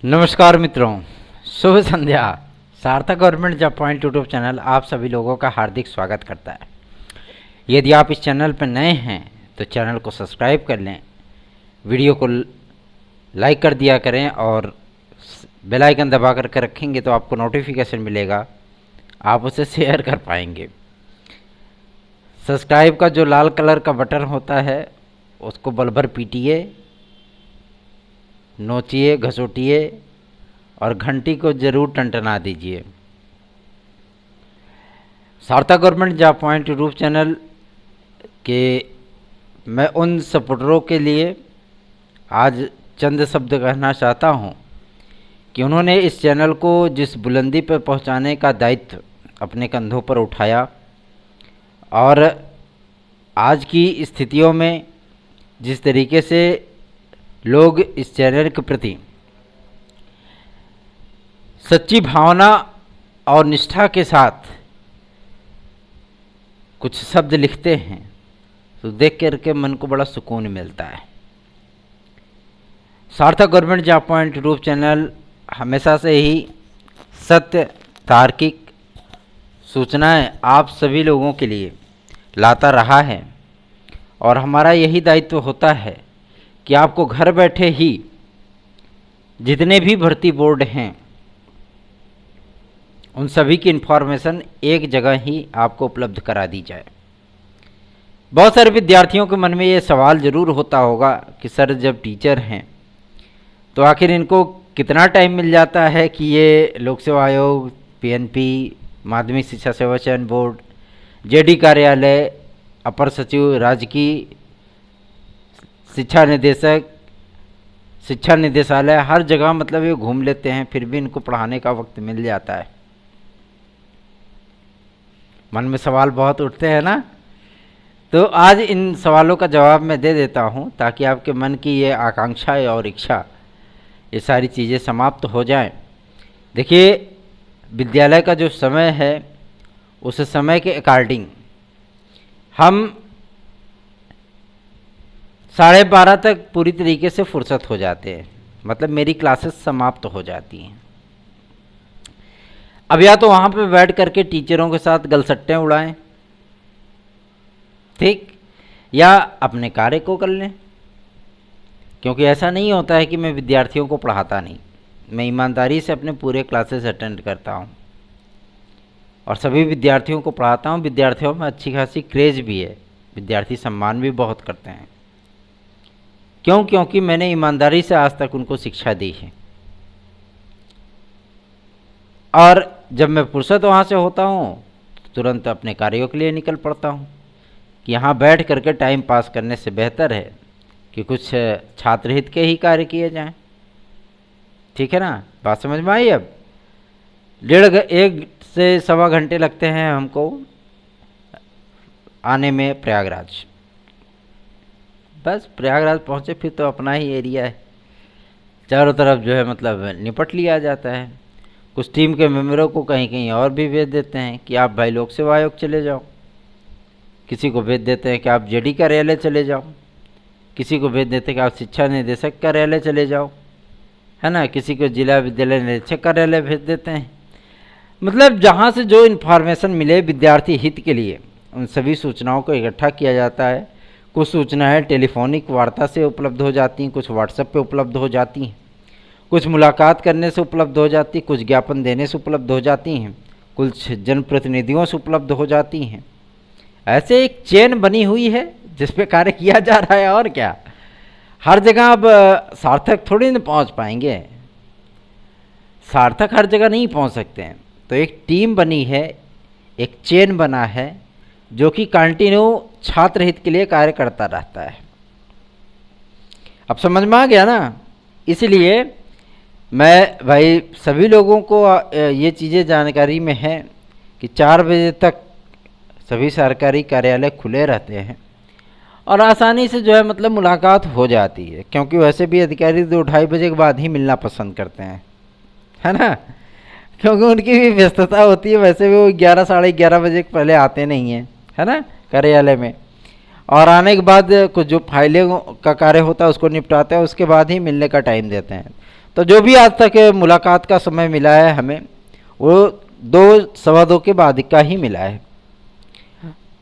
नमस्कार मित्रों, शुभ संध्या। सार्थक government job point YouTube channel आप सभी लोगों का हार्दिक स्वागत करता है। यदि आप इस चैनल पर नए हैं तो चैनल को सब्सक्राइब कर लें, वीडियो को लाइक कर दिया करें और बेल आइकन दबा करके रखेंगे तो आपको नोटिफिकेशन मिलेगा, आप उसे शेयर कर पाएंगे। सब्सक्राइब का जो लाल कलर का बटन होता है उसको बल भर पीटिए, नोचिए, घसोटिए और घंटी को जरूर टंटना दीजिए। सार्थक government job point YouTube channel के मैं उन सपोर्टरों के लिए आज चंद शब्द कहना चाहता हूं कि उन्होंने इस चैनल को जिस बुलंदी पर पहुंचाने का दायित्व अपने कंधों पर उठाया और आज की स्थितियों में जिस तरीके से लोग इस चैनल के प्रति सच्ची भावना और निष्ठा के साथ कुछ शब्द लिखते हैं तो देख करके मन को बड़ा सुकून मिलता है। सार्थक government job point YouTube channel हमेशा से ही सत्य, तार्किक सूचनाएं आप सभी लोगों के लिए लाता रहा है और हमारा यही दायित्व होता है कि आपको घर बैठे ही जितने भी भर्ती बोर्ड हैं उन सभी की इन्फॉर्मेशन एक जगह ही आपको उपलब्ध करा दी जाए। बहुत सारे विद्यार्थियों के मन में ये सवाल ज़रूर होता होगा कि सर जब टीचर हैं तो आखिर इनको कितना टाइम मिल जाता है कि ये लोक सेवा आयोग, पीएनपी, माध्यमिक शिक्षा सेवा चयन बोर्ड, जेडी कार्यालय, अपर सचिव, राजकीय शिक्षा निदेशक, शिक्षा निदेशालय, हर जगह मतलब ये घूम लेते हैं, फिर भी इनको पढ़ाने का वक्त मिल जाता है। मन में सवाल बहुत उठते हैं ना, तो आज इन सवालों का जवाब मैं दे देता हूं ताकि आपके मन की ये आकांक्षा और इच्छा ये सारी चीज़ें समाप्त हो जाएं। देखिए, विद्यालय का जो समय है उस समय के अकॉर्डिंग हम 12:30 तक पूरी तरीके से फुर्सत हो जाते हैं, मतलब मेरी क्लासेस समाप्त हो जाती हैं। अब या तो वहाँ पे बैठ करके टीचरों के साथ गलसट्टे उड़ाएं, ठीक, या अपने कार्य को कर लें, क्योंकि ऐसा नहीं होता है कि मैं विद्यार्थियों को पढ़ाता नहीं, मैं ईमानदारी से अपने पूरे क्लासेस अटेंड करता हूँ और सभी विद्यार्थियों को पढ़ाता हूँ। विद्यार्थियों में अच्छी खासी क्रेज भी है, विद्यार्थी सम्मान भी बहुत करते हैं। क्यों? क्योंकि मैंने ईमानदारी से आज तक उनको शिक्षा दी है और जब मैं फुर्सत वहाँ से होता हूँ तुरंत अपने कार्यों के लिए निकल पड़ता हूँ कि यहाँ बैठ करके टाइम पास करने से बेहतर है कि कुछ छात्र हित के ही कार्य किए जाएं। ठीक है ना, बात समझ में आई? अब 1 से सवा घंटे लगते हैं हमको आने में प्रयागराज। बस प्रयागराज पहुँचे फिर तो अपना ही एरिया है, चारों तरफ जो है मतलब निपट लिया जाता है। कुछ टीम के मेंबरों को कहीं कहीं और भी भेज देते हैं कि आप भाई लोक सेवा आयोग चले जाओ, किसी को भेज देते हैं कि आप जेडी कार्यालय चले जाओ, किसी को भेज देते हैं कि आप शिक्षा निदेशक कार्यालय चले जाओ, है ना, किसी को जिला विद्यालय निरीक्षक कार्यालय भेज देते हैं। मतलब जहाँ से जो इन्फॉर्मेशन मिले विद्यार्थी हित के लिए उन सभी सूचनाओं को इकट्ठा किया जाता है। कुछ सूचनाएं टेलीफोनिक वार्ता से उपलब्ध हो जाती हैं, कुछ व्हाट्सएप पे उपलब्ध हो जाती हैं, कुछ मुलाकात करने से उपलब्ध हो जाती, कुछ ज्ञापन देने से उपलब्ध हो जाती हैं, कुछ जनप्रतिनिधियों से उपलब्ध हो जाती हैं। ऐसे एक चेन बनी हुई है जिस पे कार्य किया जा रहा है। और क्या, हर जगह अब सार्थक थोड़ी ना पहुंच पाएंगे, सार्थक हर जगह नहीं पहुंच सकते हैं। तो एक टीम बनी है, एक चेन बना है जो कि कंटिन्यू छात्र हित के लिए कार्य करता रहता है। अब समझ में आ गया ना? इसलिए मैं भाई सभी लोगों को ये चीज़ें जानकारी में है कि 4 बजे तक सभी सरकारी कार्यालय खुले रहते हैं और आसानी से जो है मतलब मुलाकात हो जाती है, क्योंकि वैसे भी अधिकारी 2-2:30 बजे के बाद ही मिलना पसंद करते हैं, है ना, क्योंकि उनकी भी व्यस्तता होती है। वैसे भी वो 11 साढ़े 11 बजे के पहले आते नहीं हैं, है ना, कार्यालय में। और आने के बाद कुछ जो फाइलें का कार्य होता है उसको निपटाते हैं, उसके बाद ही मिलने का टाइम देते हैं। तो जो भी आज तक मुलाकात का समय मिला है हमें, वो 2 सवा 2 के बाद का ही मिला है,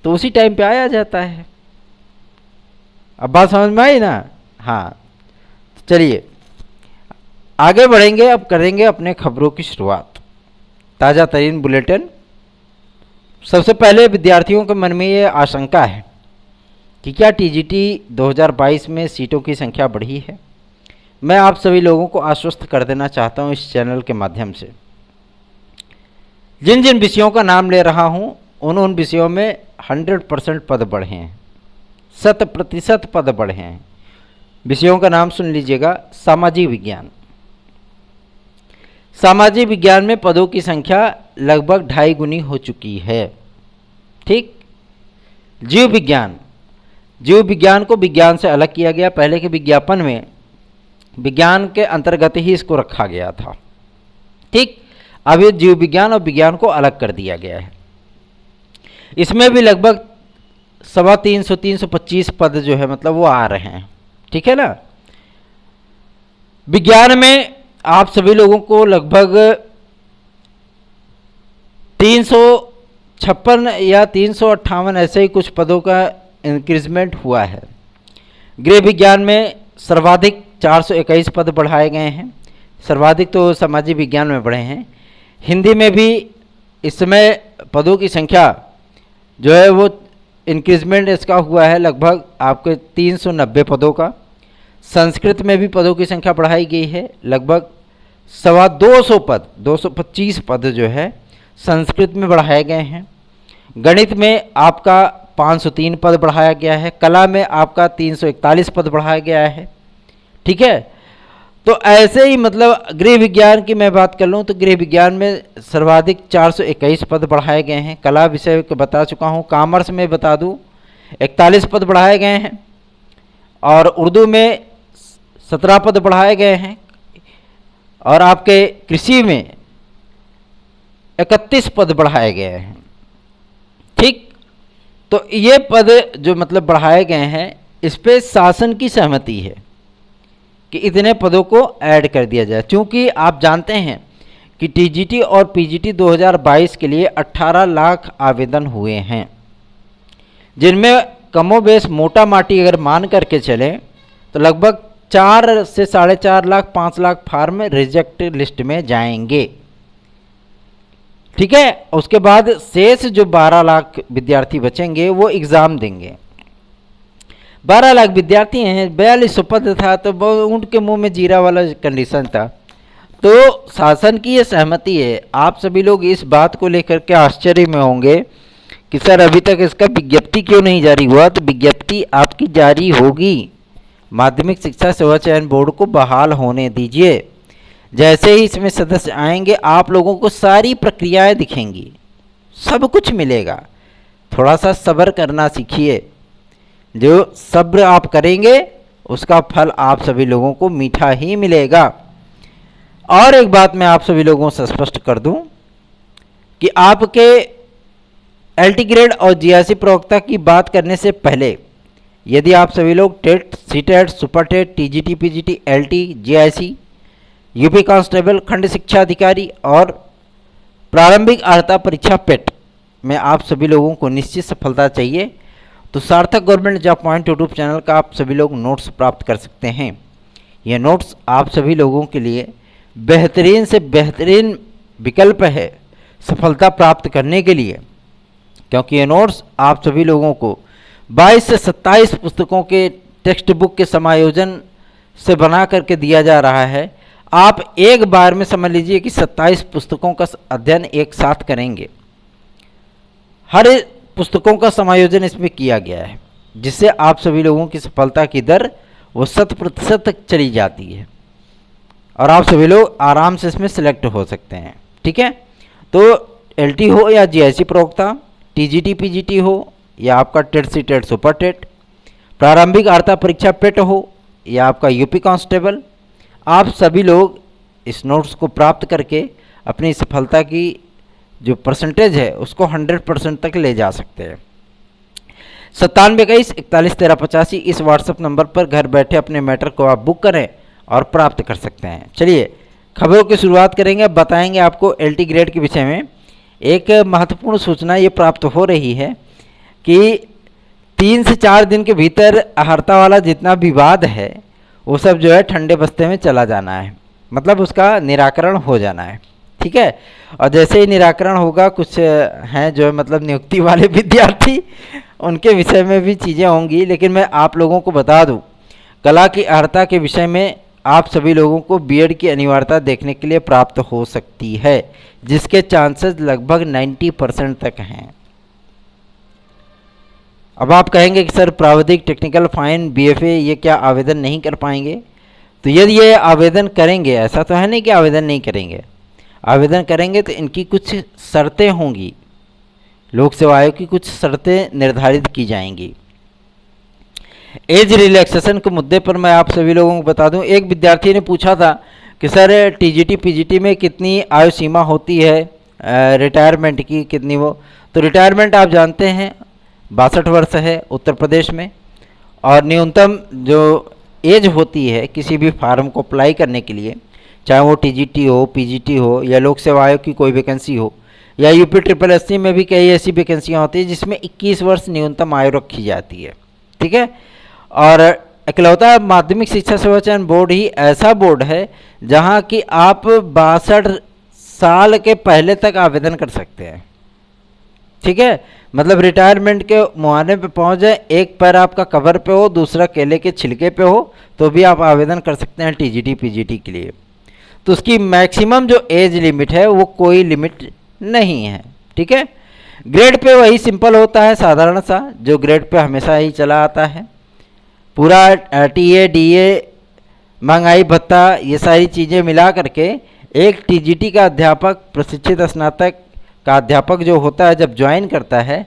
तो उसी टाइम पे आया जाता है। अब बात समझ में आई ना? हाँ, चलिए आगे बढ़ेंगे। अब करेंगे अपने खबरों की शुरुआत। ताज़ा तरीन बुलेटिन। सबसे पहले विद्यार्थियों के मन में ये आशंका है कि क्या टीजीटी 2022 में सीटों की संख्या बढ़ी है। मैं आप सभी लोगों को आश्वस्त कर देना चाहता हूं इस चैनल के माध्यम से, जिन जिन विषयों का नाम ले रहा हूं उन विषयों में 100% पद बढ़े हैं, 100% पद बढ़े हैं। विषयों का नाम सुन लीजिएगा। सामाजिक विज्ञान। सामाजिक विज्ञान में पदों की संख्या लगभग 2.5 गुनी हो चुकी है। ठीक। जीव विज्ञान। जीव विज्ञान को विज्ञान से अलग किया गया। पहले के विज्ञापन में विज्ञान के अंतर्गत ही इसको रखा गया था। ठीक। अब ये जीव विज्ञान और विज्ञान को अलग कर दिया गया है। इसमें भी लगभग 325 पद जो है मतलब वो आ रहे हैं। ठीक है ना। विज्ञान में आप सभी लोगों को लगभग 356 या 358 ऐसे ही कुछ पदों का इंक्रीजमेंट हुआ है। गृह विज्ञान में सर्वाधिक 421 पद बढ़ाए गए हैं। सर्वाधिक तो सामाजिक विज्ञान में बढ़े हैं। हिंदी में भी इस समय पदों की संख्या जो है वो इंक्रीजमेंट इसका हुआ है लगभग आपके 390 पदों का। संस्कृत में भी पदों की संख्या बढ़ाई गई है लगभग 225 पद, 225 पद जो है संस्कृत में बढ़ाए गए हैं। गणित में आपका 503 पद बढ़ाया गया है। कला में आपका 341 पद बढ़ाया गया है। ठीक है। तो ऐसे ही मतलब गृह विज्ञान की मैं बात कर लूँ तो गृह विज्ञान में सर्वाधिक 421 पद बढ़ाए गए हैं। कला विषय को बता चुका हूँ। कॉमर्स में बता दूँ 41 पद बढ़ाए गए हैं और उर्दू में 17 पद बढ़ाए गए हैं और आपके कृषि में 31 पद बढ़ाए गए हैं। ठीक। तो ये पद जो मतलब बढ़ाए गए हैं इस पे शासन की सहमति है कि इतने पदों को ऐड कर दिया जाए। क्योंकि आप जानते हैं कि टीजीटी और पीजीटी 2022 के लिए 18 लाख आवेदन हुए हैं, जिनमें कमोबेश मोटा माटी अगर मान करके चलें तो लगभग 4 से 4.5 lakh 5 lakh form reject list में जाएंगे। ठीक है। उसके बाद शेष जो 12 लाख विद्यार्थी बचेंगे वो एग्ज़ाम देंगे। 12 लाख विद्यार्थी हैं, 4200 पद था, तो ऊँट के मुंह में जीरा वाला कंडीशन था। तो शासन की ये सहमति है। आप सभी लोग इस बात को लेकर के आश्चर्य में होंगे कि सर अभी तक इसका विज्ञप्ति क्यों नहीं जारी हुआ। तो विज्ञप्ति आपकी जारी होगी। माध्यमिक शिक्षा सेवा चयन बोर्ड को बहाल होने दीजिए। जैसे ही इसमें सदस्य आएंगे आप लोगों को सारी प्रक्रियाएं दिखेंगी, सब कुछ मिलेगा। थोड़ा सा सब्र करना सीखिए। जो सब्र आप करेंगे उसका फल आप सभी लोगों को मीठा ही मिलेगा। और एक बात मैं आप सभी लोगों से स्पष्ट कर दूं कि आपके एलटी ग्रेड और जीआईसी प्रवक्ता की बात करने से पहले यदि आप सभी लोग TET, CTET, super TET, TGT, PGT, LT, GIC, UP constable, खंड शिक्षा अधिकारी और प्रारंभिक अर्हता परीक्षा पेट में आप सभी लोगों को निश्चित सफलता चाहिए तो सार्थक government job point YouTube channel का आप सभी लोग नोट्स प्राप्त कर सकते हैं। ये नोट्स आप सभी लोगों के लिए बेहतरीन से बेहतरीन विकल्प है सफलता प्राप्त करने के लिए, क्योंकि ये नोट्स आप सभी लोगों को 22 से 27 पुस्तकों के टेक्स्ट बुक के समायोजन से बना करके दिया जा रहा है। आप एक बार में समझ लीजिए कि 27 पुस्तकों का अध्ययन एक साथ करेंगे। हर पुस्तकों का समायोजन इसमें किया गया है, जिससे आप सभी लोगों की सफलता की दर वो 100% तक चली जाती है और आप सभी लोग आराम से इसमें सिलेक्ट हो सकते हैं। ठीक है। तो एलटी हो या जीआईसी प्रवक्ता, टीजीटी पीजीटी हो या आपका टेट सीटेट सुपर टेट, प्रारंभिक अर्हता परीक्षा पेट हो या आपका यूपी कांस्टेबल, आप सभी लोग इस नोट्स को प्राप्त करके अपनी सफलता की जो परसेंटेज है उसको 100% तक ले जा सकते हैं। 9721 41 13 85 इस व्हाट्सएप नंबर पर घर बैठे अपने मैटर को आप बुक करें और प्राप्त कर सकते हैं। चलिए खबरों की शुरुआत करेंगे। अब बताएंगे आपको एलटी ग्रेड के विषय में। एक महत्वपूर्ण सूचना ये प्राप्त हो रही है कि 3 से 4 दिन के भीतर अर्हता वाला जितना विवाद है वो सब जो है ठंडे बस्ते में चला जाना है, मतलब उसका निराकरण हो जाना है। ठीक है, और जैसे ही निराकरण होगा, कुछ हैं जो है मतलब नियुक्ति वाले विद्यार्थी, उनके विषय में भी चीज़ें होंगी। लेकिन मैं आप लोगों को बता दूं, कला की अर्हता के विषय में आप सभी लोगों को बीएड की अनिवार्यता देखने के लिए प्राप्त हो सकती है, जिसके चांसेस लगभग 90% तक हैं। अब आप कहेंगे कि सर प्राविधिक, टेक्निकल, फाइन, बीएफए ये क्या आवेदन नहीं कर पाएंगे? तो यदि ये आवेदन करेंगे, ऐसा तो है नहीं कि आवेदन नहीं करेंगे, आवेदन करेंगे तो इनकी कुछ शर्तें होंगी, लोक सेवा आयोग की कुछ शर्तें निर्धारित की जाएंगी। एज रिलैक्सेशन के मुद्दे पर मैं आप सभी लोगों को बता दूं, एक विद्यार्थी ने पूछा था कि सर टीजीटी पीजीटी में कितनी आयु सीमा होती है, रिटायरमेंट की कितनी वो? तो रिटायरमेंट आप जानते हैं 62 वर्ष है उत्तर प्रदेश में, और न्यूनतम जो एज होती है किसी भी फार्म को अप्लाई करने के लिए, चाहे वो टीजीटी हो, पीजीटी हो, या लोक सेवा आयोग की कोई वैकेंसी हो, या यूपी SSSC में भी कई ऐसी वैकेंसियाँ होती हैं जिसमें 21 वर्ष न्यूनतम आयु रखी जाती है। ठीक है, और इकलौता माध्यमिक शिक्षा सेवा चयन बोर्ड ही ऐसा बोर्ड है जहाँ कि आप 62 साल के पहले तक आवेदन कर सकते हैं। ठीक है, मतलब रिटायरमेंट के मुहाने पे पहुँच जाए, एक पैर आपका कवर पे हो, दूसरा केले के छिलके पे हो, तो भी आप आवेदन कर सकते हैं टीजीटी पीजीटी के लिए। तो उसकी मैक्सिमम जो एज लिमिट है वो कोई लिमिट नहीं है। ठीक है, ग्रेड पे वही सिंपल होता है, साधारण सा, जो ग्रेड पे हमेशा ही चला आता है। पूरा टीए डीए महंगाई भत्ता ये सारी चीज़ें मिला करके एक टीजीटी का अध्यापक, प्रशिक्षित स्नातक का अध्यापक जो होता है, जब ज्वाइन करता है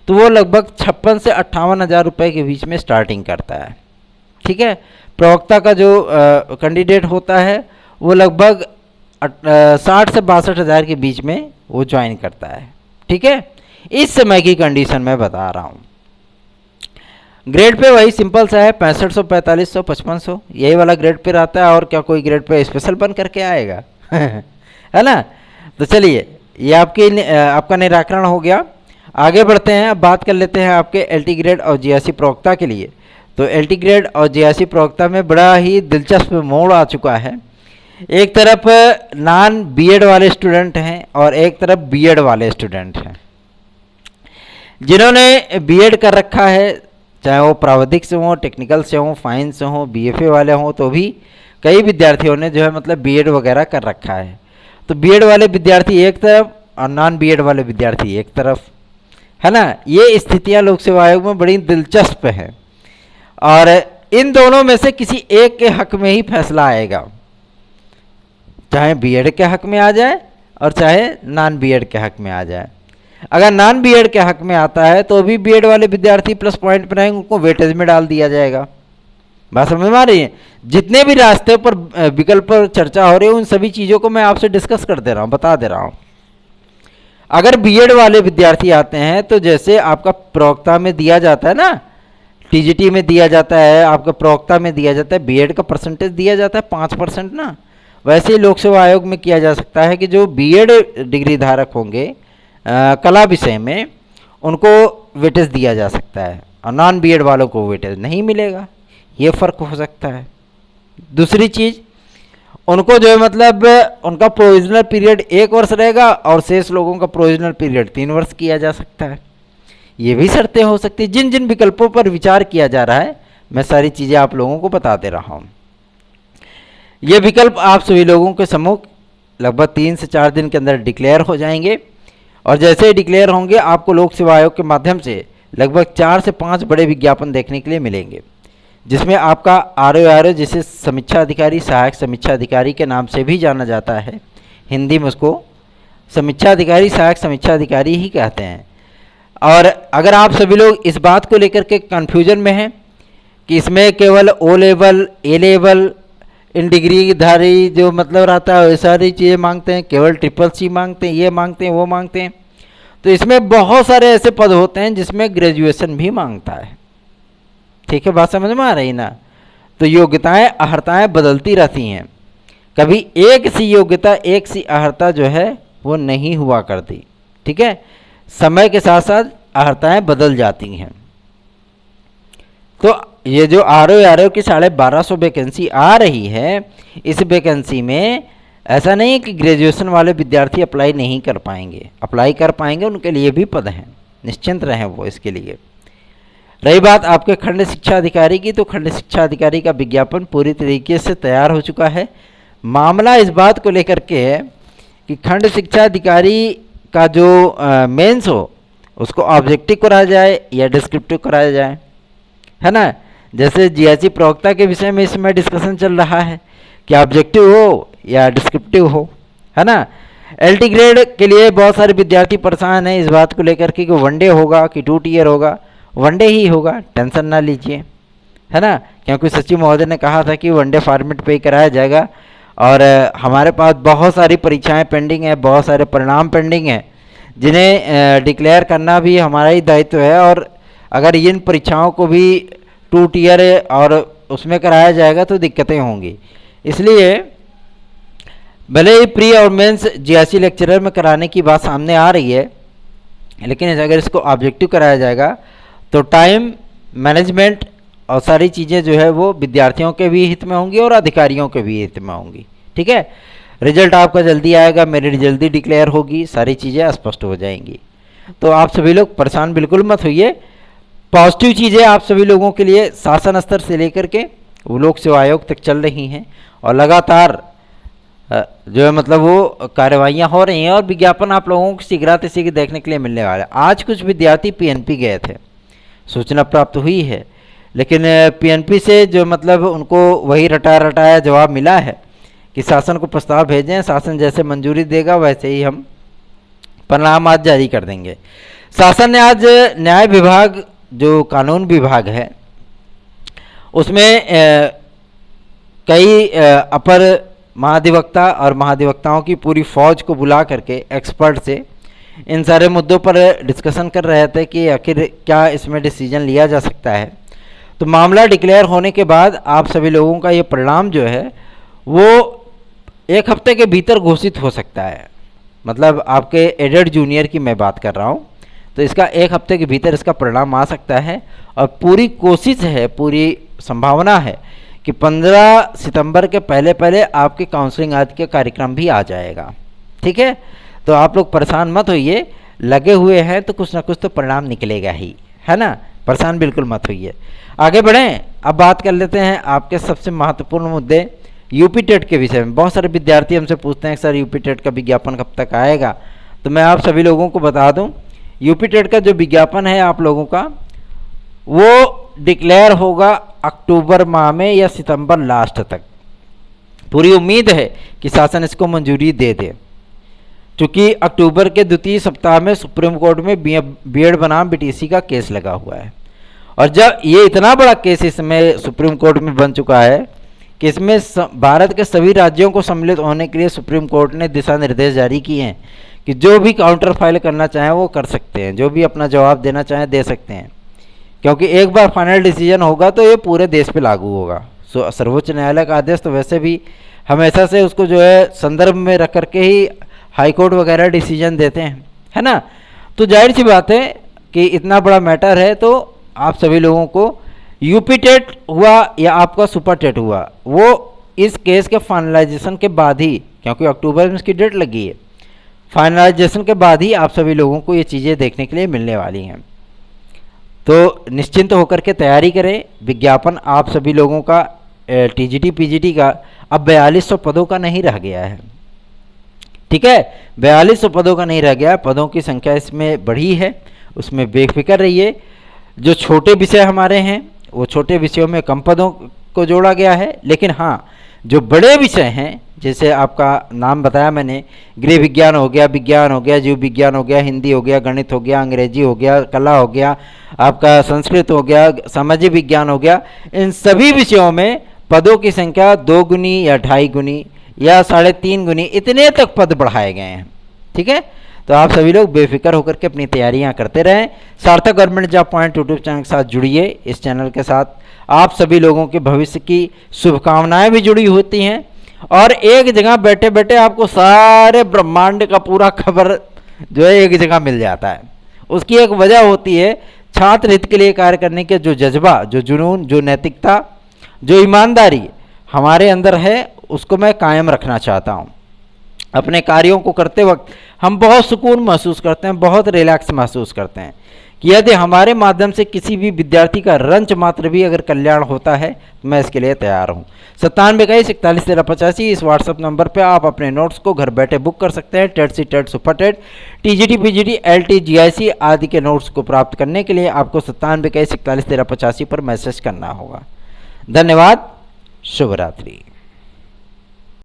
तो वो लगभग 56 से 58 हज़ार रुपये के बीच में स्टार्टिंग करता है। ठीक है, प्रवक्ता का जो कैंडिडेट होता है वो लगभग 60 से 62 हज़ार के बीच में वो ज्वाइन करता है। ठीक है, इस समय की कंडीशन मैं बता रहा हूँ। ग्रेड पे वही सिंपल सा है, 6500, 4500, 5500, यही वाला ग्रेड पे रहता है। और क्या कोई ग्रेड पे स्पेशल बन करके आएगा? है ना। तो चलिए, ये आपका निराकरण हो गया। आगे बढ़ते हैं, अब बात कर लेते हैं आपके एलटी ग्रेड और जीआईसी प्रवक्ता के लिए। तो एलटी ग्रेड और जीआईसी प्रवक्ता में बड़ा ही दिलचस्प मोड़ आ चुका है। एक तरफ नॉन बीएड वाले स्टूडेंट हैं और एक तरफ बीएड वाले स्टूडेंट हैं। जिन्होंने बीएड कर रखा है, चाहे वो प्राविधिक से हो, टेक्निकल से हो, फाइन से हो, बीएफए वाले हों, तो भी कई विद्यार्थियों ने जो है मतलब बीएड वगैरह कर रखा है। तो बीएड वाले विद्यार्थी एक तरफ और नॉन बीएड वाले विद्यार्थी एक तरफ, है ना। ये स्थितियां लोक सेवा आयोग में बड़ी दिलचस्प हैं और इन दोनों में से किसी एक के हक में ही फैसला आएगा, चाहे बीएड के हक में आ जाए और चाहे नॉन बीएड के हक में आ जाए। अगर नॉन बीएड के हक में आता है तो भी बीएड वाले विद्यार्थी प्लस पॉइंट पर आएंगे, उनको वेटेज में डाल दिया जाएगा। बात समझ में आ रही है? जितने भी रास्ते पर विकल्प पर चर्चा हो रही है, उन सभी चीज़ों को मैं आपसे डिस्कस कर दे रहा हूँ, बता दे रहा हूँ। अगर बीएड वाले विद्यार्थी आते हैं तो जैसे आपका प्रवक्ता में दिया जाता है ना, टीजीटी में दिया जाता है, आपका प्रवक्ता में दिया जाता है, बीएड का परसेंटेज दिया जाता है 5% ना, वैसे ही लोक सेवा आयोग में किया जा सकता है कि जो बीएड डिग्री धारक होंगे कला विषय में, उनको वेटेज दिया जा सकता है और नॉन बीएड वालों को वेटेज नहीं मिलेगा। ये फ़र्क हो सकता है। दूसरी चीज़, उनको जो है मतलब उनका प्रोविजनल पीरियड 1 वर्ष रहेगा और शेष लोगों का प्रोविजनल पीरियड 3 वर्ष किया जा सकता है। ये भी शर्तें हो सकती है। जिन जिन विकल्पों पर विचार किया जा रहा है, मैं सारी चीज़ें आप लोगों को बता दे रहा हूँ। ये विकल्प आप सभी लोगों के सम्मुख लगभग 3 से 4 दिन के अंदर डिक्लेयर हो जाएंगे और जैसे ही डिक्लेयर होंगे आपको लोक सेवा आयोग के माध्यम से लगभग 4 से 5 बड़े विज्ञापन देखने के लिए मिलेंगे, जिसमें आपका आरओ जिसे समीक्षा अधिकारी, सहायक समीक्षा अधिकारी के नाम से भी जाना जाता है, हिंदी में उसको समीक्षा अधिकारी, सहायक समीक्षा अधिकारी ही कहते हैं। और अगर आप सभी लोग इस बात को लेकर के कन्फ्यूजन में हैं कि इसमें केवल ओ लेवल, ए लेवल, इन डिग्री धारी जो मतलब रहता है, वो सारी चीज़ें मांगते हैं, केवल CCC मांगते हैं, ये मांगते हैं, वो मांगते हैं, तो इसमें बहुत सारे ऐसे पद होते हैं जिसमें ग्रेजुएशन भी मांगता है। ठीक है, बात समझ में आ रही ना। तो योग्यताएं अहर्ताएं बदलती रहती हैं, कभी एक सी योग्यता एक सी अहर्ता जो है वो नहीं हुआ करती। ठीक है, समय के साथ साथ अहर्ताएं बदल जाती हैं। तो ये जो आर ओ की 1250 वैकेंसी आ रही है, इस वैकेंसी में ऐसा नहीं है कि ग्रेजुएशन वाले विद्यार्थी अप्लाई नहीं कर पाएंगे, अप्लाई कर पाएंगे, उनके लिए भी पद हैं, निश्चिंत रहें वो इसके लिए। रही बात आपके खंड शिक्षा अधिकारी की, तो खंड शिक्षा अधिकारी का विज्ञापन पूरी तरीके से तैयार हो चुका है। मामला इस बात को लेकर के है कि खंड शिक्षा अधिकारी का जो मेंस हो उसको ऑब्जेक्टिव कराया जाए या डिस्क्रिप्टिव कराया जाए, है ना। जैसे जीआईसी प्रवक्ता के विषय में इसमें डिस्कशन चल रहा है कि ऑब्जेक्टिव हो या डिस्क्रिप्टिव हो, है ना। एलटी ग्रेड के लिए बहुत सारे विद्यार्थी परेशान हैं इस बात को लेकर के कि वनडे होगा कि 2 टियर होगा। वनडे ही होगा, टेंशन ना लीजिए, है ना, क्योंकि सचिव महोदय ने कहा था कि वनडे फॉर्मेट पे ही कराया जाएगा। और हमारे पास बहुत सारी परीक्षाएं पेंडिंग है, बहुत सारे परिणाम पेंडिंग हैं, जिन्हें डिक्लेयर करना भी हमारा ही दायित्व है। और अगर इन परीक्षाओं को भी 2 टियर और उसमें कराया जाएगा तो दिक्कतें होंगी। इसलिए भले ही प्री और मेंस जीआईसी लेक्चरर में कराने की बात सामने आ रही है, लेकिन अगर इसको ऑब्जेक्टिव कराया जाएगा तो टाइम मैनेजमेंट और सारी चीज़ें जो है वो विद्यार्थियों के भी हित में होंगी और अधिकारियों के भी हित में होंगी। ठीक है, रिजल्ट आपका जल्दी आएगा, मेरिट जल्दी डिक्लेयर होगी, सारी चीज़ें स्पष्ट हो जाएंगी। तो आप सभी लोग परेशान बिल्कुल मत होइए। पॉजिटिव चीज़ें आप सभी लोगों के लिए शासन स्तर से लेकर के वो लोक सेवा आयोग तक चल रही हैं और लगातार जो है मतलब वो कार्रवाइयाँ हो रही हैं और विज्ञापन आप लोगों को शीघ्र शीघ्र देखने के लिए मिलने वाला है। आज कुछ विद्यार्थी पीएनपी गए थे, सूचना प्राप्त हुई है, लेकिन पीएनपी से जो मतलब उनको वही रटाया जवाब मिला है कि शासन को प्रस्ताव भेजें, शासन जैसे मंजूरी देगा वैसे ही हम परिणाम आज जारी कर देंगे। शासन ने आज न्याय विभाग जो कानून विभाग है उसमें कई अपर महाधिवक्ता और महाधिवक्ताओं की पूरी फौज को बुला करके एक्सपर्ट से इन सारे मुद्दों पर डिस्कशन कर रहे थे कि आखिर क्या इसमें डिसीजन लिया जा सकता है। तो मामला डिक्लेयर होने के बाद आप सभी लोगों का ये परिणाम जो है वो 1 हफ्ते के भीतर घोषित हो सकता है। मतलब आपके एडेड जूनियर की मैं बात कर रहा हूँ, तो इसका 1 हफ्ते के भीतर इसका परिणाम आ सकता है और पूरी कोशिश है, पूरी संभावना है कि 15 सितंबर के पहले आपके काउंसलिंग आदि के कार्यक्रम भी आ जाएगा। ठीक है, तो आप लोग परेशान मत होइए, लगे हुए हैं तो कुछ ना कुछ तो परिणाम निकलेगा ही, है ना, परेशान बिल्कुल मत होइए। आगे बढ़ें, अब बात कर लेते हैं आपके सबसे महत्वपूर्ण मुद्दे यूपी टेट के विषय में। बहुत सारे विद्यार्थी हमसे पूछते हैं सर यूपी टेट का विज्ञापन कब तक आएगा, तो मैं आप सभी लोगों को बता दूं यूपी टेट का जो विज्ञापन है आप लोगों का वो डिक्लेयर होगा अक्टूबर माह में या सितंबर लास्ट तक। पूरी उम्मीद है कि शासन इसको मंजूरी दे दे, क्योंकि अक्टूबर के द्वितीय सप्ताह में सुप्रीम कोर्ट में बीएड बनाम बीटीसी का केस लगा हुआ है। और जब ये इतना बड़ा केस इसमें सुप्रीम कोर्ट में बन चुका है कि इसमें भारत के सभी राज्यों को सम्मिलित होने के लिए सुप्रीम कोर्ट ने दिशा निर्देश जारी किए हैं कि जो भी काउंटर फाइल करना चाहें वो कर सकते हैं, जो भी अपना जवाब देना चाहें दे सकते हैं, क्योंकि एक बार फाइनल डिसीजन होगा तो ये पूरे देश पे लागू होगा। सर्वोच्च न्यायालय का आदेश तो वैसे भी हमेशा से उसको जो है संदर्भ में रख करके ही हाई कोर्ट वगैरह डिसीजन देते हैं, है ना। तो जाहिर सी बात है कि इतना बड़ा मैटर है तो आप सभी लोगों को यूपी टेट हुआ या आपका सुपर टेट हुआ वो इस केस के फाइनलाइजेशन के बाद ही, क्योंकि अक्टूबर में इसकी डेट लगी है, फाइनलाइजेशन के बाद ही आप सभी लोगों को ये चीज़ें देखने के लिए मिलने वाली हैं। तो निश्चिंत होकर के तैयारी करें। विज्ञापन आप सभी लोगों का टीजीटी पीजीटी का अब 4200 पदों का नहीं रह गया है। ठीक है, 4200 पदों का नहीं रह गया, पदों की संख्या इसमें बढ़ी है, उसमें बेफिक्र रहिए। जो छोटे विषय हमारे हैं वो छोटे विषयों में कम पदों को जोड़ा गया है, लेकिन हाँ जो बड़े विषय हैं जैसे आपका नाम बताया मैंने, गृह विज्ञान हो गया, विज्ञान हो गया, जीव विज्ञान हो गया, हिंदी हो गया, गणित हो गया, अंग्रेजी हो गया, कला हो गया, आपका संस्कृत हो गया, सामाजिक विज्ञान हो गया, इन सभी विषयों में पदों की संख्या 2 गुनी या 2.5 गुनी या 3.5 गुनी इतने तक पद बढ़ाए गए हैं। ठीक है, तो आप सभी लोग बेफिक्र होकर के अपनी तैयारियां करते रहें। सार्थक government job point YouTube channel के साथ जुड़िए। इस चैनल के साथ आप सभी लोगों के भविष्य की शुभकामनाएं भी जुड़ी होती हैं और एक जगह बैठे बैठे आपको सारे ब्रह्मांड का पूरा खबर जो है एक जगह मिल जाता है। उसकी एक वजह होती है छात्र हित के लिए कार्य करने के जो जज्बा, जो जुनून, जो नैतिकता, जो ईमानदारी हमारे अंदर है, उसको मैं कायम रखना चाहता हूँ। अपने कार्यों को करते वक्त हम बहुत सुकून महसूस करते हैं, बहुत रिलैक्स महसूस करते हैं कि यदि हमारे माध्यम से किसी भी विद्यार्थी का रंच मात्र भी अगर कल्याण होता है तो मैं इसके लिए तैयार हूँ। 9721411385 इस व्हाट्सएप नंबर पे आप अपने नोट्स को घर बैठे बुक कर सकते हैं। TET CTET super TET TGT PGT LT GIC आदि के नोट्स को प्राप्त करने के लिए आपको 9721411385 पर मैसेज करना होगा। धन्यवाद। शुभ रात्रि।